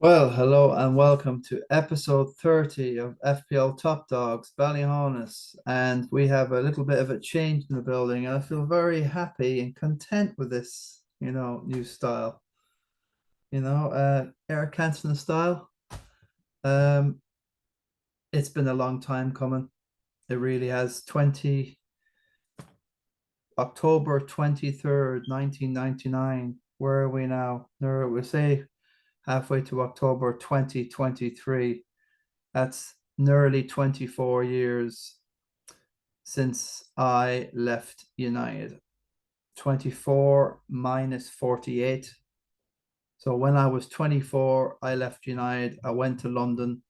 Well, hello and welcome to episode 30 of FPL Top Dogs, Ballyhaunis. And we have a little bit of a change in the building. And I feel very happy and content with this, new style. Eric Cantona style. Um, it's been a long time coming. It really has. October 23rd, 1999. Where are we now? We say halfway to October 2023. That's nearly 24 years since I left United. 24 minus 48. So when I was 24, I left United. I went to London.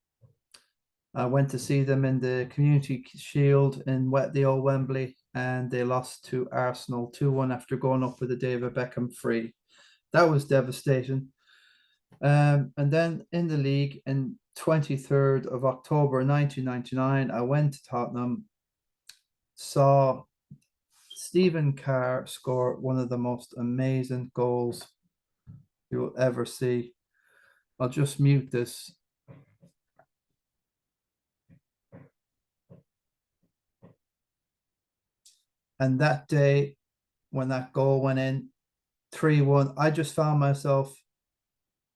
I went to see them in the Community Shield in the old Wembley, and they lost to Arsenal 2-1 after going up with the David Beckham free. That was devastating. And then in the league in 23rd of October 1999, I went to Tottenham, saw Stephen Carr score one of the most amazing goals you will ever see. I'll just mute this. And that day, when that goal went in, 3-1, I just found myself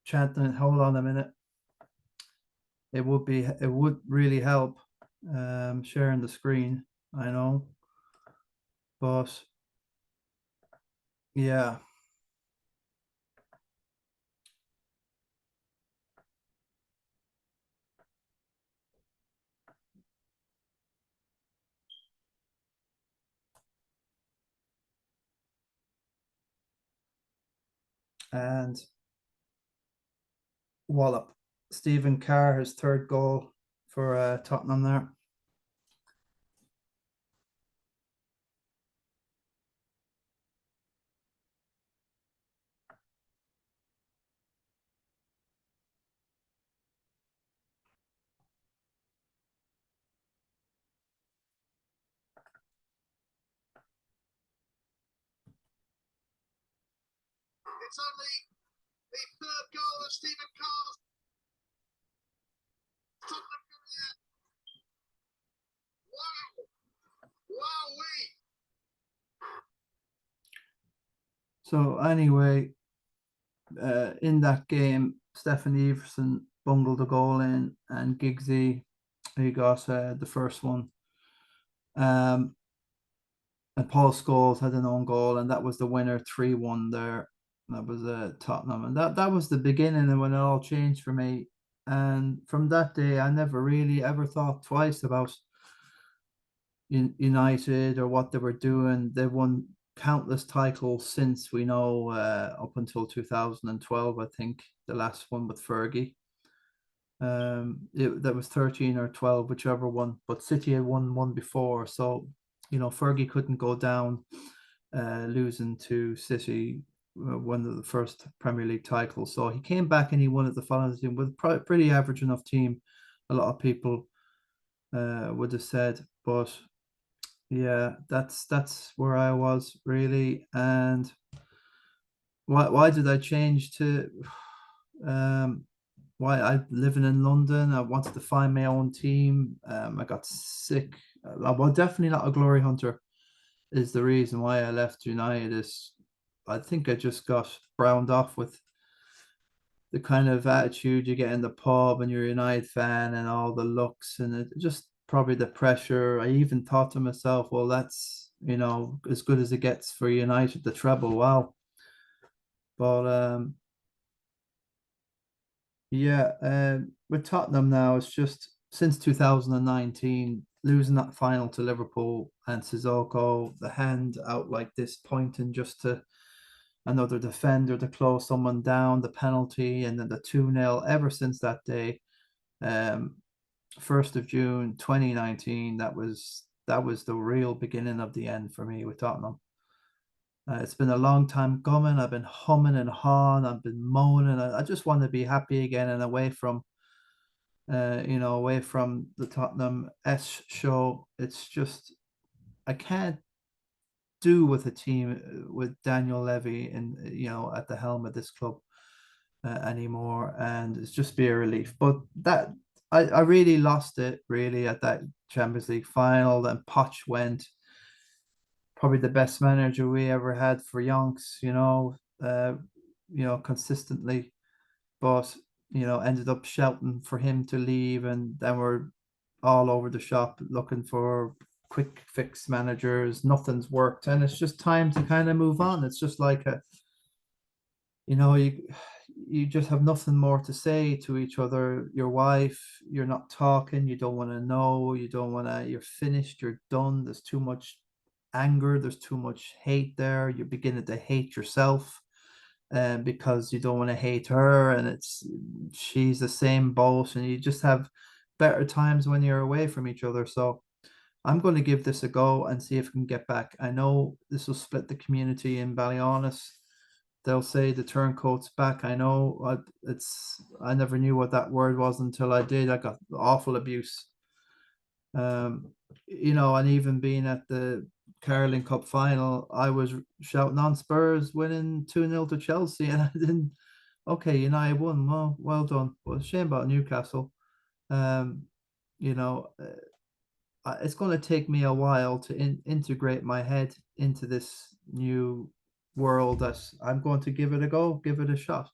chanting, hold on a minute. It would really help sharing the screen, I know. But yeah. And wallop. Stephen Carr, his third goal for Tottenham there. It's only the third goal of Stephen Carr's Tottenham career. Wow! Wowee! So anyway, in that game, Stefan Everson bungled a goal in, and Giggsy, he got the first one. And Paul Scholes had an own goal, and that was the winner, 3-1 there. That was Tottenham, and that was the beginning of when it all changed for me. And from that day, I never really ever thought twice about United or what they were doing. They won countless titles since, we know, up until 2012, I think, the last one with Fergie. That was 13 or 12, whichever one, but City had won one before. So, Fergie couldn't go down, losing to City, one of the first Premier League titles. So he came back and he won at the following season with a pretty average enough team. A lot of people would have said, but yeah, that's where I was really. And why did I change to why I living in London? I wanted to find my own team. I got sick. Well, definitely not a glory hunter is the reason why I left United. Is I think I just got browned off with the kind of attitude you get in the pub and you're a United fan and all the looks, and it just probably the pressure. I even thought to myself, well, that's as good as it gets for United, the treble. Wow. But yeah, with Tottenham now, it's just since 2019, losing that final to Liverpool and Sissoko, the hand out like this, pointing just to another defender to close someone down, the penalty, and then the 2-0 ever since that day. 1st of June 2019, that was the real beginning of the end for me with Tottenham. It's been a long time coming. I've been humming and hawing. I've been moaning. I just want to be happy again and away from, away from the Tottenham S show. It's just I can't do with a team with Daniel Levy and at the helm of this club. anymore, and it's just be a relief. But that I really lost it really at that Champions League final. Then Poch went, probably the best manager we ever had for Yonks, consistently, but ended up shouting for him to leave, and then we're all over the shop looking for quick fix managers. Nothing's worked, and it's just time to kind of move on. It's just like you just have nothing more to say to each other. Your wife, you're not talking, you don't want to know, you don't want to, you're finished, you're done. There's too much anger, there's too much hate there. You're beginning to hate yourself, because you don't want to hate her, and she's the same boat, and you just have better times when you're away from each other. So I'm going to give this a go and see if we can get back. I know this will split the community in Ballyhaunis. They'll say the turncoat's back. I know, I never knew what that word was until I did. I got awful abuse. And even being at the Carling Cup final, I was shouting on Spurs winning 2-0 to Chelsea, and I didn't. Okay, United won. Well done. Well, shame about Newcastle. Um, it's going to take me a while to integrate my head into this new world. That I'm going to give it a go, give it a shot.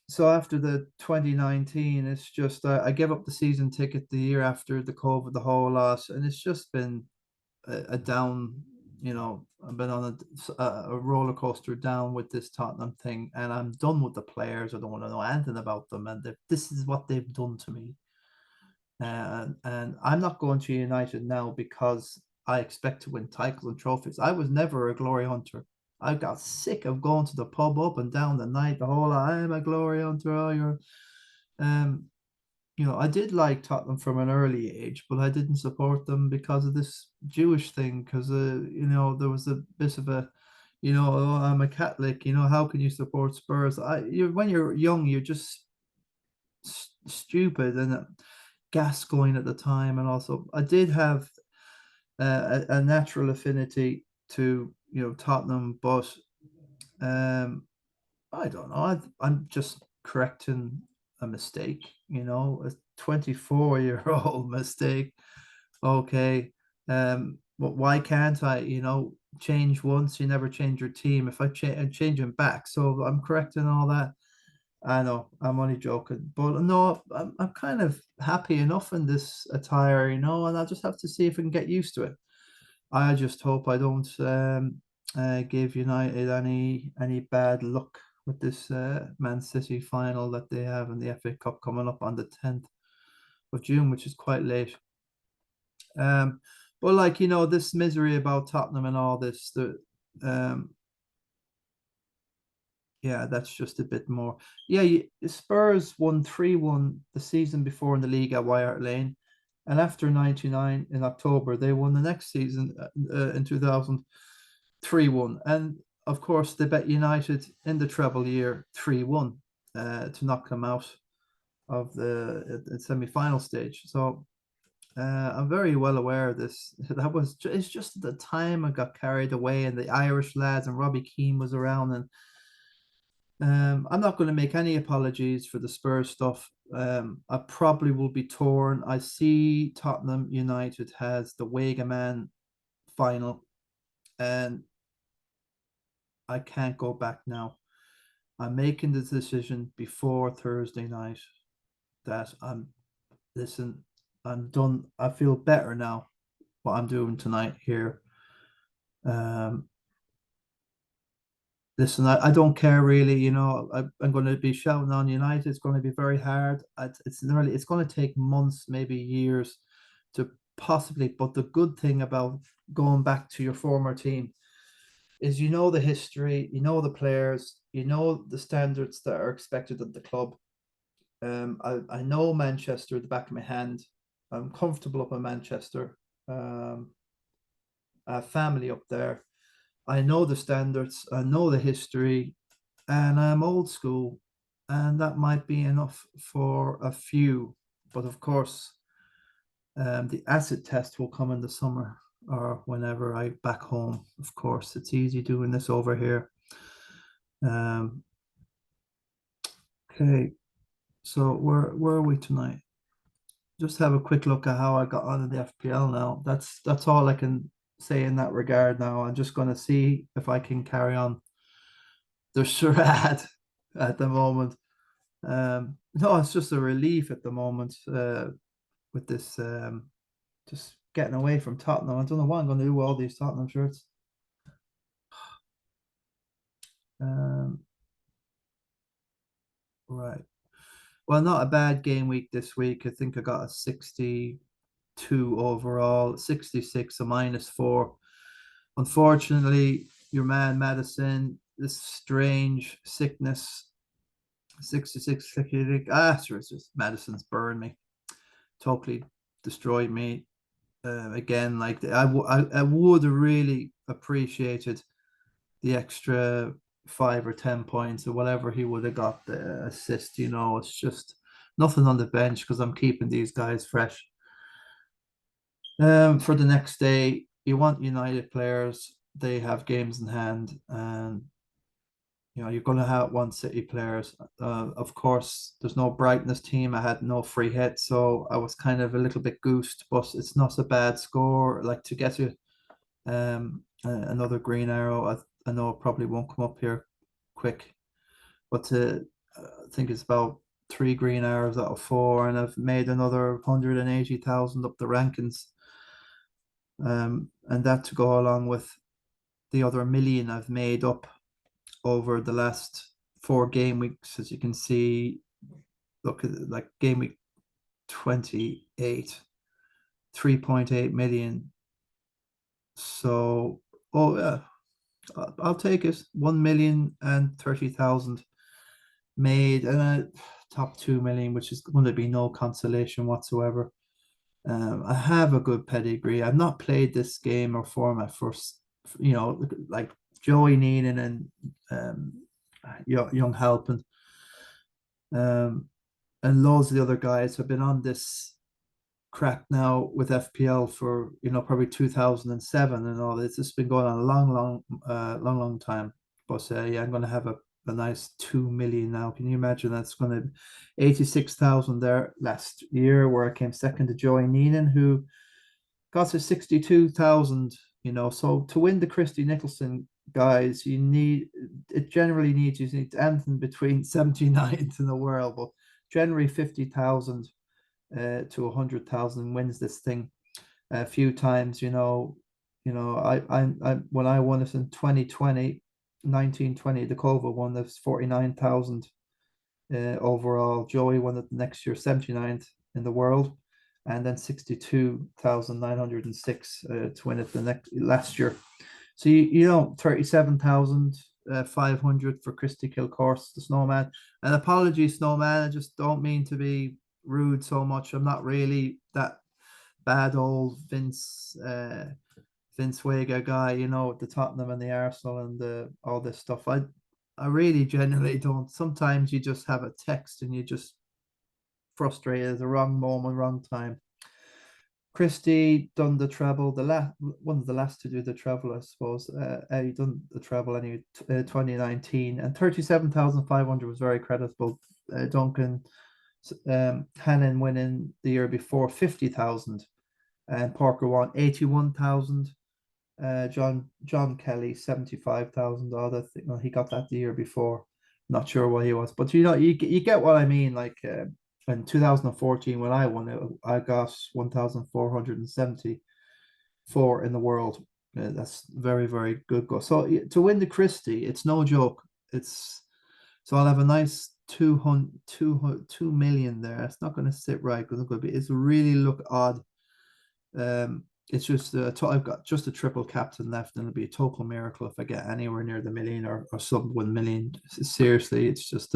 So after the 2019, it's just I gave up the season ticket the year after the COVID, the whole lot, and it's just been a down. I've been on a roller coaster down with this Tottenham thing, and I'm done with the players. I don't want to know anything about them, and this is what they've done to me. And I'm not going to United now because I expect to win titles and trophies. I was never a glory hunter. I got sick of going to the pub up and down the night, the whole I'm a glory hunter. Oh, um, I did like Tottenham from an early age, but I didn't support them because of this Jewish thing. Because there was a bit of a, oh, I'm a Catholic. How can you support Spurs? When you're young, you're just stupid, and Gascoigne at the time, and also I did have a natural affinity to Tottenham, but I don't know. I'm just correcting a mistake, a 24-year-old mistake. Okay, but why can't I? Change once, you never change your team. If I change them back, so I'm correcting all that. I know, I'm only joking, but no, I'm kind of happy enough in this attire, and I'll just have to see if I can get used to it. I just hope I don't give United any bad luck with this Man City final that they have in the FA Cup coming up on the 10th of June, which is quite late. But this misery about Tottenham and all this, um, yeah, that's just a bit more. Yeah, Spurs won 3-1 the season before in the league at White Hart Lane, and after 99 in October, they won the next season in 2000, 3-1. And of course, they bet United in the treble year 3-1 to knock them out of the semi-final stage. So I'm very well aware of this. It's just at the time I got carried away, and the Irish lads and Robbie Keane was around, and I'm not going to make any apologies for the Spurs stuff. I probably will be torn. I see Tottenham United has the WEGAMAN final, and I can't go back now. I'm making the decision before Thursday night that I'm done. I feel better now what I'm doing tonight here. Listen, I don't care really. I'm going to be shouting on United. It's going to be very hard. It's going to take months, maybe years, to possibly. But the good thing about going back to your former team is the history, the players, the standards that are expected of the club. I know Manchester at the back of my hand. I'm comfortable up in Manchester. I have family up there. I know the standards, I know the history, and I'm old school, and that might be enough for a few. But of course, the acid test will come in the summer or whenever I back home. Of course, it's easy doing this over here. Okay, so where are we tonight? Just have a quick look at how I got on in the FPL now. That's all I can say in that regard now. I'm just going to see if I can carry on the charade at the moment. No, it's just a relief at the moment with this just getting away from Tottenham. I don't know what I'm going to do with all these Tottenham shirts. Right. Well, not a bad game week this week. I think I got a 62 overall, 66, a -4. Unfortunately, your man Maddison, this strange sickness, 66, sure, it's just Madison's burned me, totally destroyed me. Again, like I would have really appreciated the extra 5 or 10 points or whatever he would have got the assist. It's just nothing on the bench because I'm keeping these guys fresh. For the next day, you want United players. They have games in hand, and you're going to have one City players. Of course, there's no brightness team. I had no free hit, so I was kind of a little bit goosed, but it's not a bad score. Like to get to another green arrow. I know it probably won't come up here quick, but I think it's about 3 green arrows out of 4, and I've made another 180,000 up the rankings. And that to go along with the other million I've made up over the last 4 game weeks, as you can see. Look at it, like game week 28, 3.8 million. So, oh yeah, I'll take it. 1,030,000 made, and a top 2 million, which is going to be no consolation whatsoever. I have a good pedigree. I've not played this game or format for, like Joey Neenan and Young Halpin, and loads of the other guys have been on this crack now with FPL for probably 2007 and all this. It's been going on a long time. But yeah, I'm going to have a nice 2 million now. Can you imagine? That's going to 86,000 there last year, where I came second to Joey Neenan, who got to 62,000. So to win the Christy Nicholson, guys, you need anything between 79th in the world, but generally 50,000 to 100,000 wins this thing a few times. I when I won it in 2020, 1920, the COVID one, there's 49,000 overall. Joey won it the next year, 79th in the world, and then 62,906 to win it the last year. So 37,500 for Christy Kilcourse, the Snowman. And apologies, Snowman, I just don't mean to be rude so much. I'm not really that bad old Vince Vega guy, the Tottenham and the Arsenal and all this stuff. I really genuinely don't. Sometimes you just have a text and you just frustrated at the wrong moment, wrong time. Christy done the treble, one of the last to do the treble, I suppose. He done the treble anyway, 2019, and 37,500 was very creditable. Duncan Hannon winning the year before 50,000, and Parker won 81,000. John Kelly 75,000. Other thing, well, he got that the year before. Not sure what he was, but you get what I mean. Like in 2014 when I won it, I got 1,474 in the world. That's very, very good goal. So to win the Christie, it's no joke. So I'll have a nice 2 million there. It's not going to sit right because it's really look odd. It's just I've got just a triple captain left, and it'll be a total miracle if I get anywhere near the million or sub 1 million. Seriously, it's just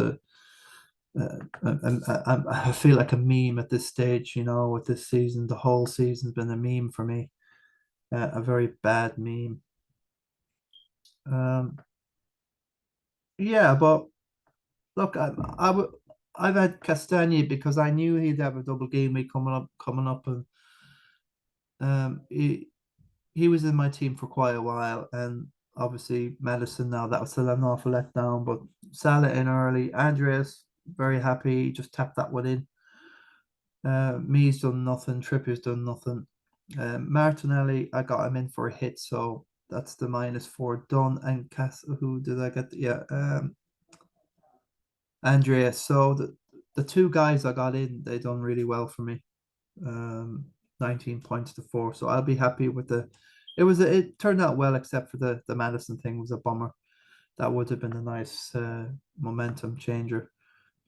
I feel like a meme at this stage, with this season. The whole season's been a meme for me, a very bad meme. Yeah, but look, I've had Castagna because I knew he'd have a double game week coming up, and he was in my team for quite a while, and obviously Maddison now, that was still an awful letdown, but Salah in early. Andreas, very happy, just tapped that one in. Me's done nothing, Trippier's done nothing. Martinelli, I got him in for a hit, so that's the -4 done. And who did I get? Yeah, Andreas. So the two guys I got in, they done really well for me. 19 points to 4. So I'll be happy with it turned out well, except for the Maddison thing was a bummer. That would have been a nice momentum changer.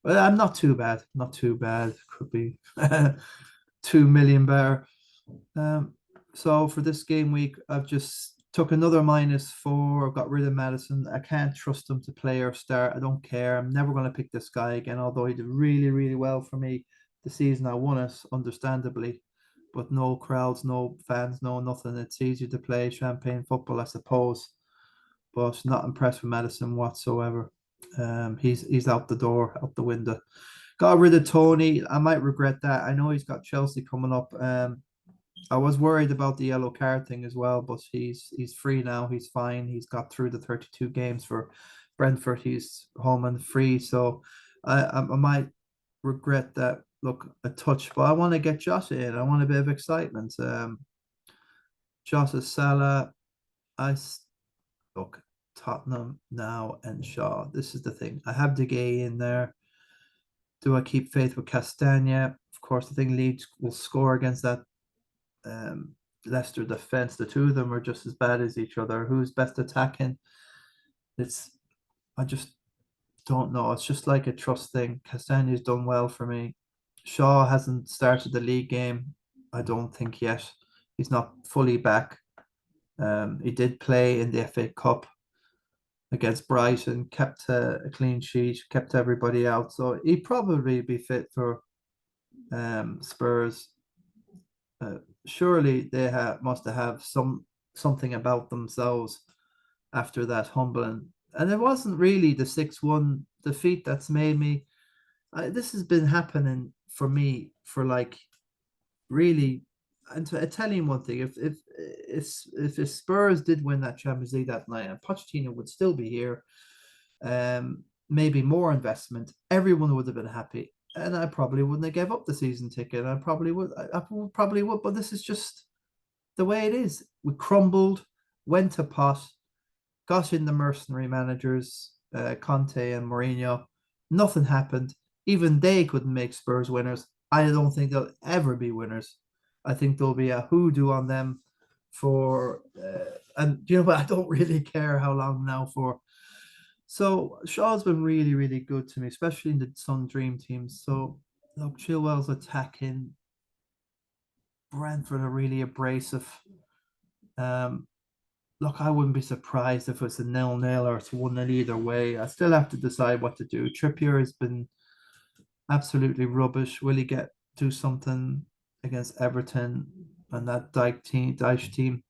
But I'm not too bad. Not too bad. Could be 2 million better. So for this game week, I've just took another -4. Got rid of Maddison. I can't trust him to play or start. I don't care. I'm never going to pick this guy again, although he did really, really well for me the season I won it, understandably. But no crowds, no fans, no nothing. It's easier to play champagne football, I suppose. But not impressed with Maddison whatsoever. He's out the door, out the window. Got rid of Tony. I might regret that. I know he's got Chelsea coming up. I was worried about the yellow card thing as well, but he's free now. He's fine. He's got through the 32 games for Brentford. He's home and free. So I might regret that. Look, a touch, but I want to get Josh in. I want a bit of excitement. Josh is Salah. Look, Tottenham now and Shaw. This is the thing. I have tghe in there. Do I keep faith with Castagna? Of course, I think Leeds will score against that Leicester defense. The two of them are just as bad as each other. Who's best attacking? I just don't know. It's just like a trust thing. Castagna's done well for me. Shaw hasn't started the league game, I don't think yet. He's not fully back. He did play in the FA Cup against Brighton, kept a clean sheet, kept everybody out. So he'd probably be fit for Spurs. Surely they must have something about themselves after that humbling. And it wasn't really the 6-1 defeat that's made me. This has been happening for me for like really. And to tell you one thing, if Spurs did win that Champions League that night, and Pochettino would still be here, maybe more investment, everyone would have been happy, and I probably wouldn't have gave up the season ticket. I probably would, but this is just the way it is. We crumbled, went to pot, got in the mercenary managers, Conte and Mourinho. Nothing happened. Even they couldn't make Spurs winners. I don't think they'll ever be winners. I think there'll be a hoodoo on them and you know, but I don't really care how long now for. So Shaw's been really, really good to me, especially in the Sun Dream teams. So look, Chilwell's attacking. Brentford are really abrasive. Look, I wouldn't be surprised if it's a 0-0 or it's 1-0 either way. I still have to decide what to do. Trippier has been absolutely rubbish. Will he do something against Everton and that Dyche team?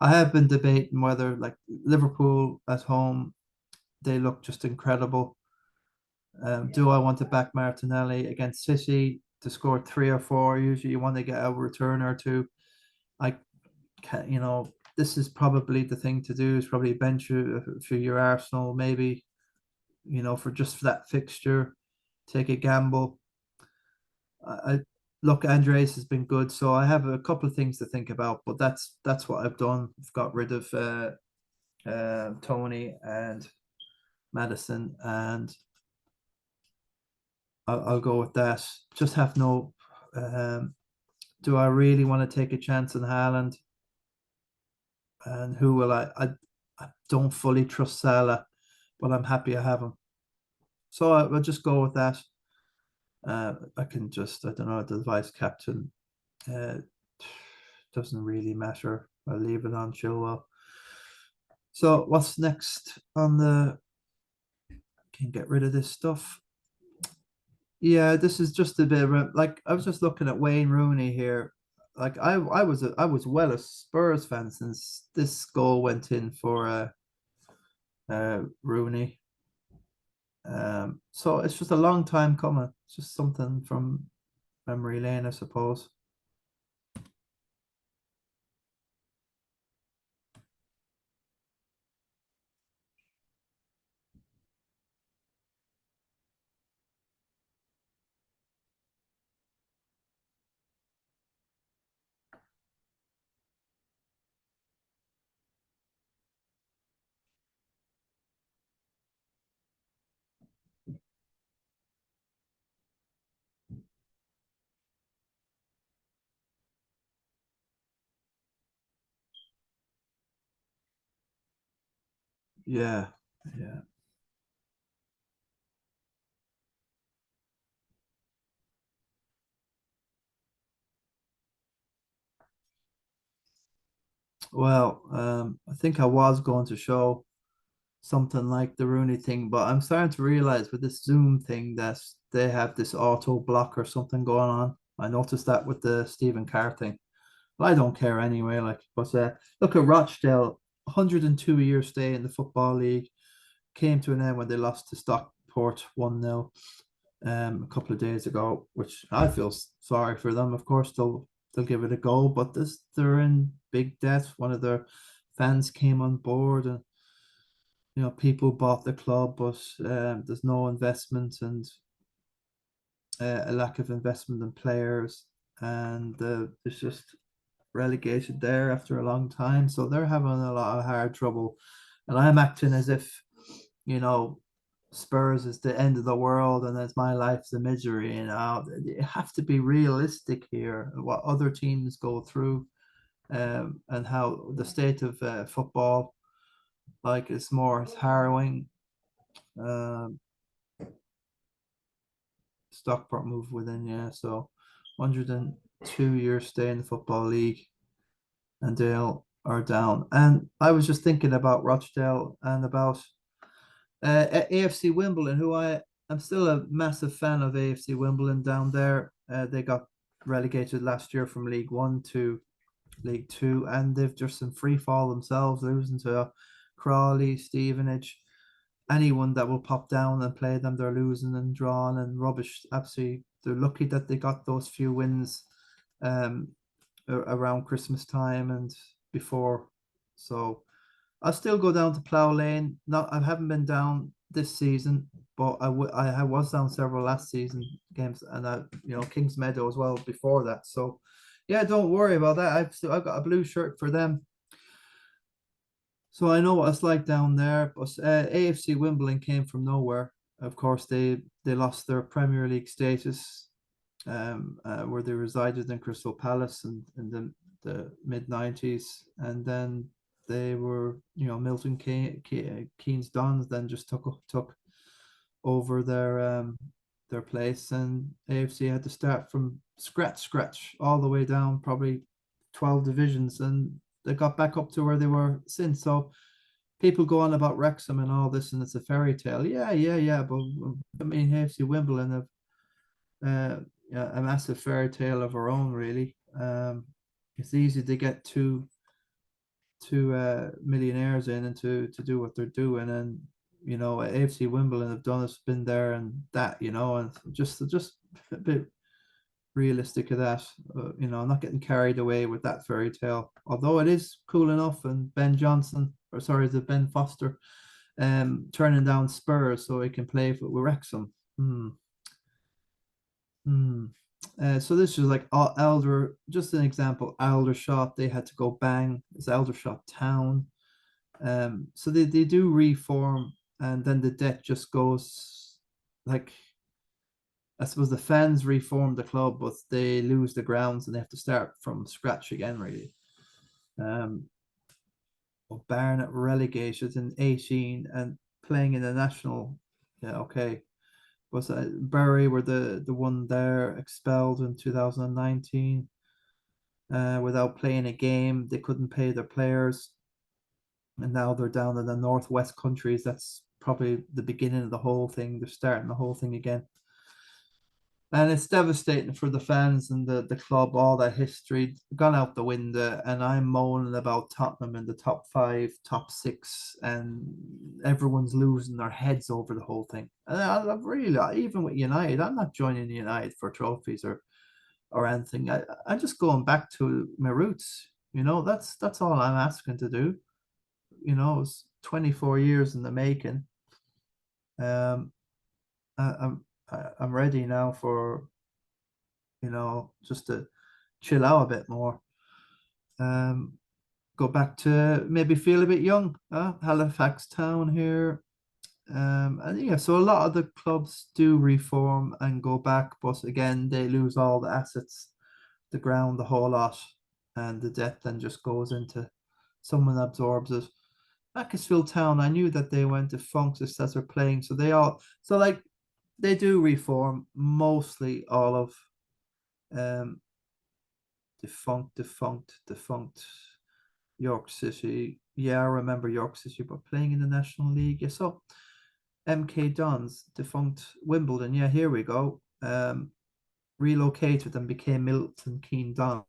I have been debating whether, like, Liverpool at home, they look just incredible. Do I want to back Martinelli against City to score 3 or 4? Usually you want to get a return or two. I can't, this is probably the thing to do, is probably bench you for your Arsenal, maybe, for that fixture, take a gamble. I look, Andres has been good, so I have a couple of things to think about, but that's what I've done. I've got rid of Tony and Maddison, and I'll go with that. Just have no. Do I really want to take a chance on Haaland? And who will I don't fully trust Salah, but I'm happy I have him. So I'll just go with that. I can just, I don't know, the vice captain. Doesn't really matter. I'll leave it on Chilwell. So what's next on the? Can get rid of this stuff. Yeah, this is just a bit of like, I was just looking at Wayne Rooney here. Like I was well a Spurs fan since this goal went in for Rooney. So it's just a long time coming. It's just something from memory lane, I suppose. Yeah, yeah. Well, I think I was going to show something like the Rooney thing, but I'm starting to realize with this Zoom thing that they have this auto block or something going on. I noticed that with the Stephen Carr thing. Well, I don't care anyway. Like, but look at Rochdale, 102 year stay in the Football League, came to an end when they lost to Stockport 1-0 a couple of days ago, which I feel sorry for them. Of course, they'll give it a go, but they're in big debt. One of their fans came on board, and people bought the club, but there's no investment and a lack of investment in players, and it's just relegated there after a long time. So they're having a lot of hard trouble, and I'm acting as if you know Spurs is the end of the world and it's my life's a misery. You have to be realistic here. What other teams go through, and how the state of football, like, is more harrowing. Um, Stockport moved within, yeah. So 102 years stay in the Football League, and Dale are down. And I was just thinking about Rochdale and about AFC Wimbledon, who I'm still a massive fan of AFC Wimbledon down there. They got relegated last year from League One to League Two, and they've just in free fall themselves, losing to Crawley, Stevenage. Anyone that will pop down and play them, they're losing and drawing and rubbish. Absolutely, they're lucky that they got those few wins um, around Christmas time and before. So I'll still go down to Plough Lane. Not, I haven't been down this season, but I was down several last season games, and Kings Meadow as well before that. So yeah, don't worry about that. I've got a blue shirt for them. So I know what it's like down there. But AFC Wimbledon came from nowhere. Of course, they lost their Premier League status, where they resided in Crystal Palace in the mid 90s, and then they were, Milton Keynes Dons then just took over their place, and AFC had to start from scratch all the way down, probably 12 divisions, and they got back up to where they were since. So people go on about Wrexham and all this, and it's a fairy tale. Yeah, yeah, yeah. But I mean, AFC Wimbledon have yeah, a massive fairy tale of our own, really. It's easy to get two millionaires in and to do what they're doing, and AFC Wimbledon have done, it's been there and that, and just a bit realistic of that. Not getting carried away with that fairy tale, although it is cool enough. And Ben Johnson, or sorry, the Ben Foster, turning down Spurs so he can play with Wrexham. Hmm. So this was like Elder, just an example. Aldershot, they had to go bang. It's Aldershot Town. So they do reform, and then the debt just goes, like, I suppose the fans reform the club, but they lose the grounds and they have to start from scratch again, really. Um, Barnet relegated in 18 and playing in the national. Yeah, okay. Was Bury were the one there expelled in 2019 without playing a game. They couldn't pay their players, and now they're down in the northwest countries. That's probably the beginning of the whole thing. They're starting the whole thing again. And it's devastating for the fans and the club. All that history gone out the window, and I'm moaning about Tottenham in the top five, top six, and everyone's losing their heads over the whole thing. And I've really, even with United, I'm not joining United for trophies or anything. I'm just going back to my roots. That's all I'm asking to do. It's 24 years in the making. Um, I'm I'm ready now for just to chill out a bit more. Um, Go back to maybe feel a bit young. Halifax Town here. And yeah, so a lot of the clubs do reform and go back, but again, they lose all the assets, the ground, the whole lot, and the debt then just goes into someone absorbs it. Macclesfield Town, I knew that they went defunct as they're playing, so like they do reform mostly all of um defunct York City. Yeah, I remember York City, but playing in the National League. Yeah, so MK Dons, defunct Wimbledon. Yeah, here we go. Relocated and became Milton Keynes Dons.